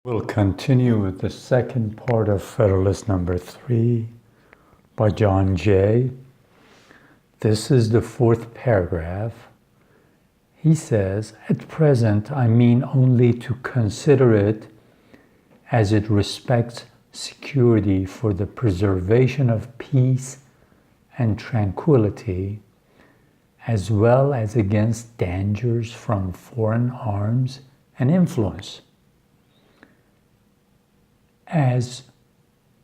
We'll continue with the second part of Federalist number 3 by John Jay. This is the fourth paragraph. He says, "At present, I mean only to consider it as it respects security for the preservation of peace and tranquility, as well as against dangers from foreign arms and influence, as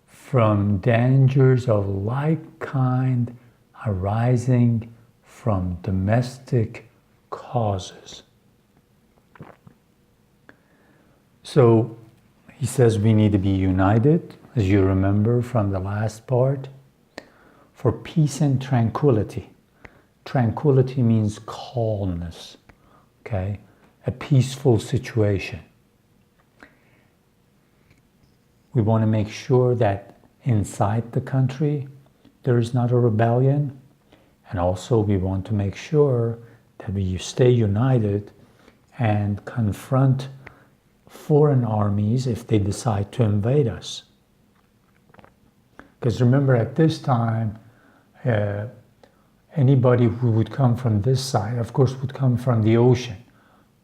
from dangers of like kind arising from domestic causes." So he says we need to be united, as you remember from the last part, for peace and tranquility. Tranquility means calmness, okay? A peaceful situation. We want to make sure that inside the country there is not a rebellion, and also we want to make sure that we stay united and confront foreign armies if they decide to invade us. Because remember, at this time, anybody who would come from this side, of course, would come from the ocean.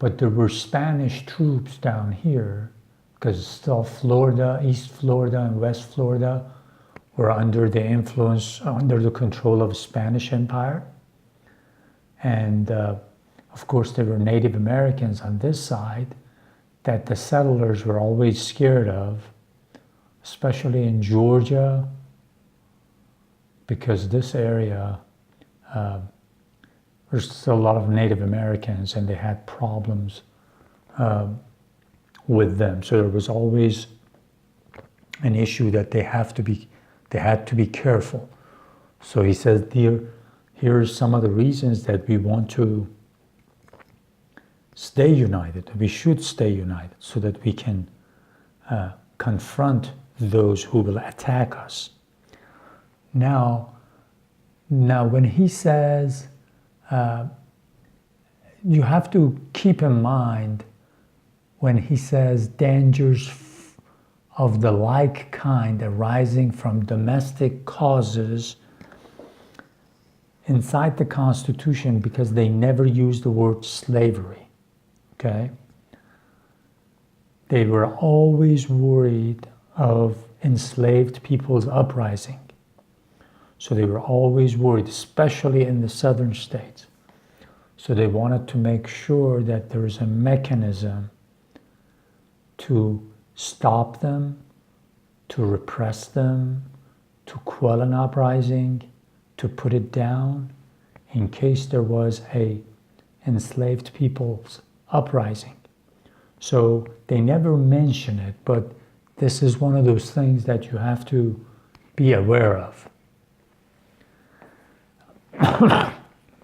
But there were Spanish troops down here, because still Florida, East Florida and West Florida were under the influence, under the control of the Spanish Empire. And of course, there were Native Americans on this side that the settlers were always scared of, especially in Georgia, because this area, there's still a lot of Native Americans and they had problems with them. So there was always an issue that they had to be careful. So he says, here are some of the reasons that we want to stay united. We should stay united so that we can confront those who will attack us. Now when he says, you have to keep in mind when he says dangers of the like kind arising from domestic causes inside the Constitution, because they never use the word slavery, okay? They were always worried of enslaved people's uprising. So they were always worried, especially in the southern states. So they wanted to make sure that there is a mechanism to stop them, to repress them, to quell an uprising, to put it down in case there was a enslaved people's uprising. So they never mention it, but this is one of those things that you have to be aware of.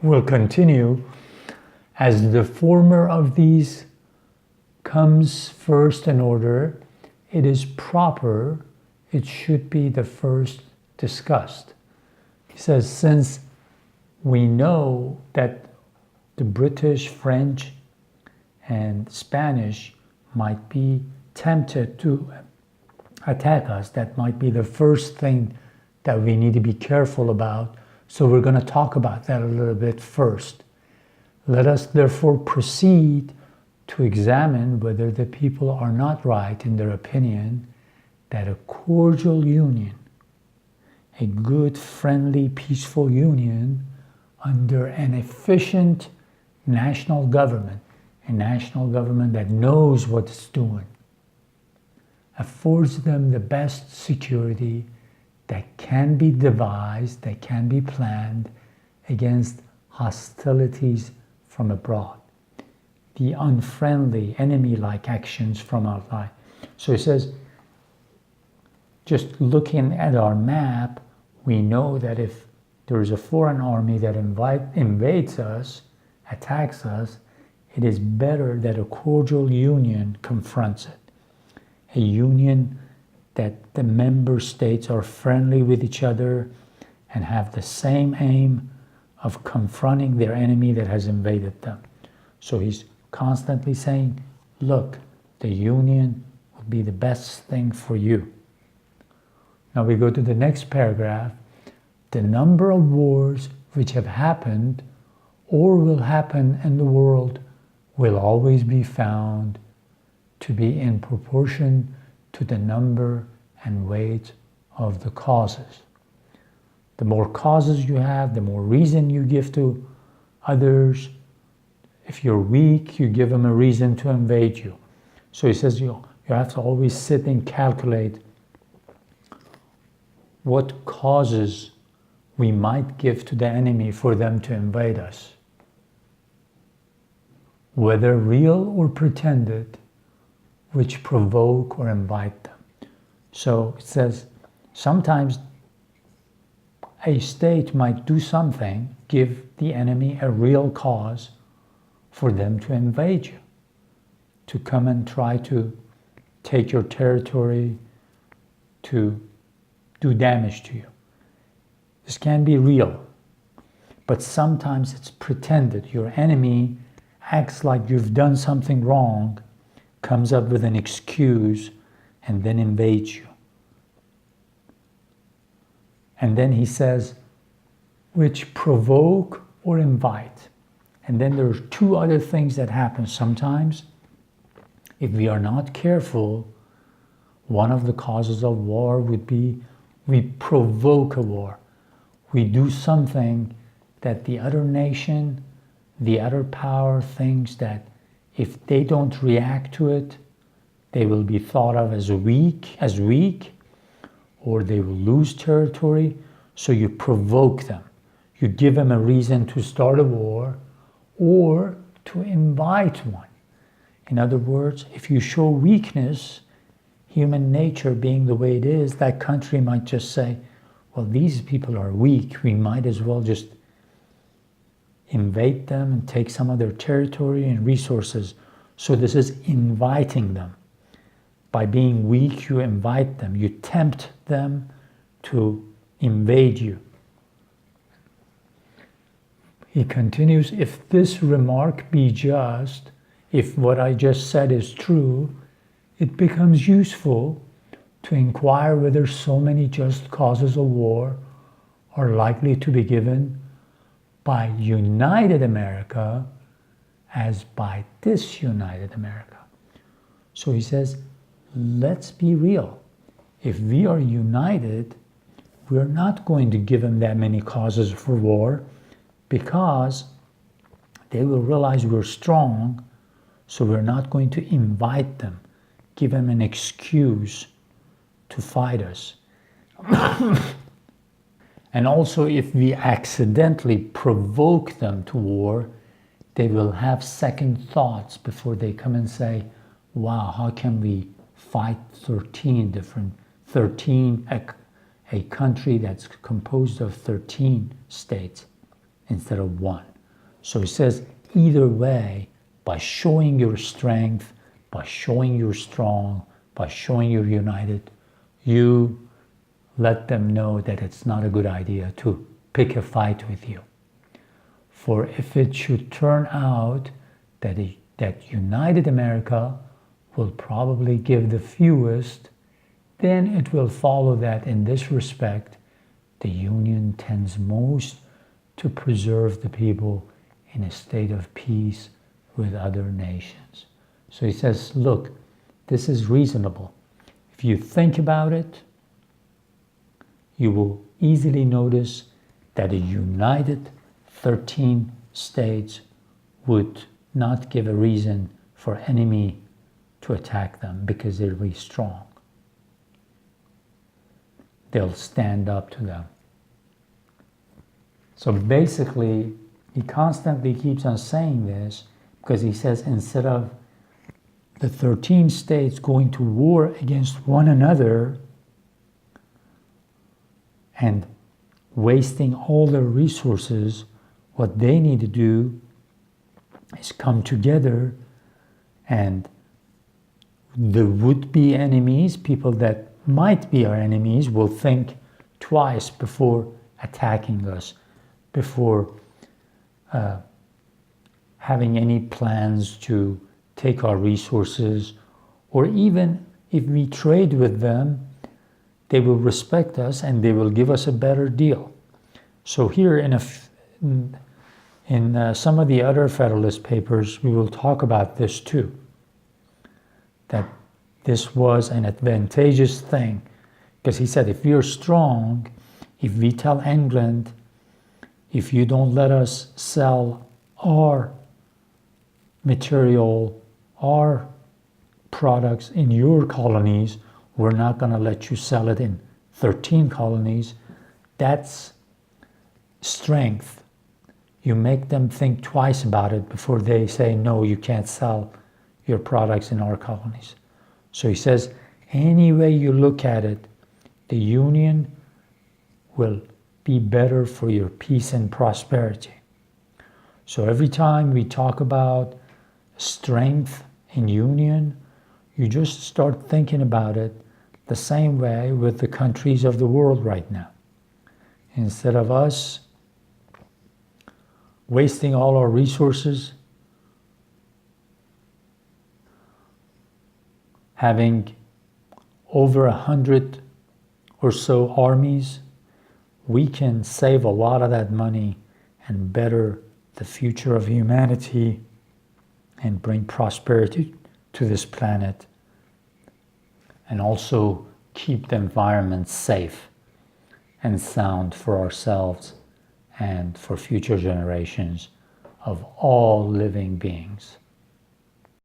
We'll continue. As the former of these comes first in order, it is proper, it should be the first discussed. He says, since we know that the British, French, and Spanish might be tempted to attack us, that might be the first thing that we need to be careful about. So we're going to talk about that a little bit first. Let us therefore proceed to examine whether the people are not right in their opinion that a cordial union, a good, friendly, peaceful union under an efficient national government, a national government that knows what it's doing, affords them the best security that can be devised, that can be planned against hostilities from abroad, the unfriendly, enemy-like actions from outside. So he says, just looking at our map, we know that if there is a foreign army that invades us, attacks us, it is better that a cordial union confronts it. A union that the member states are friendly with each other and have the same aim of confronting their enemy that has invaded them. So he's constantly saying, look, the union would will be the best thing for you. Now we go to the next paragraph. The number of wars which have happened or will happen in the world will always be found to be in proportion to the number and weight of the causes. The more causes you have, the more reason you give to others. If you're weak, you give them a reason to invade you. So he says you have to always sit and calculate what causes we might give to the enemy for them to invade us, whether real or pretended, which provoke or invite them. So it says sometimes a state might do something, give the enemy a real cause for them to invade you, to come and try to take your territory, to do damage to you. This can be real, but sometimes it's pretended. Your enemy acts like you've done something wrong, comes up with an excuse, and then invades you. And then he says, which provoke or invite. And then there are two other things that happen sometimes. If we are not careful, one of the causes of war would be we provoke a war. We do something that the other nation, the other power thinks that if they don't react to it, they will be thought of as weak, or they will lose territory. So you provoke them. You give them a reason to start a war or to invite one. In other words, if you show weakness, human nature being the way it is, that country might just say, well, these people are weak. We might as well just invade them and take some of their territory and resources. So this is inviting them. By being weak, you invite them. You tempt them to invade you. He continues, if this remark be just, if what I just said is true, it becomes useful to inquire whether so many just causes of war are likely to be given by united America as by disunited America. So he says, let's be real. If we are united, we're not going to give them that many causes for war because they will realize we're strong, so we're not going to invite them, give them an excuse to fight us. And also, if we accidentally provoke them to war, they will have second thoughts before they come and say, wow, how can we fight 13, a country that's composed of 13 states instead of one. So he says, either way, by showing your strength, by showing you're strong, by showing you're united, you let them know that it's not a good idea to pick a fight with you. For if it should turn out that united America will probably give the fewest, then it will follow that in this respect, the Union tends most to preserve the people in a state of peace with other nations. So he says, look, this is reasonable. If you think about it, you will easily notice that a united 13 states would not give a reason for enemy to attack them because they'll be strong. They'll stand up to them. So basically, he constantly keeps on saying this because he says instead of the 13 states going to war against one another and wasting all their resources, what they need to do is come together, and the would-be enemies, people that might be our enemies, will think twice before attacking us, before having any plans to take our resources, or even if we trade with them, they will respect us and they will give us a better deal. So here in some of the other Federalist Papers, we will talk about this too, that this was an advantageous thing, because he said, if we are strong, if we tell England, if you don't let us sell our material, our products in your colonies, we're not going to let you sell it in 13 colonies. That's strength. You make them think twice about it before they say, no, you can't sell your products in our colonies. So he says, any way you look at it, the union will be better for your peace and prosperity. So every time we talk about strength in union, you just start thinking about it the same way with the countries of the world right now. Instead of us wasting all our resources, having over 100 or so armies, we can save a lot of that money and better the future of humanity and bring prosperity to this planet, and also keep the environment safe and sound for ourselves and for future generations of all living beings.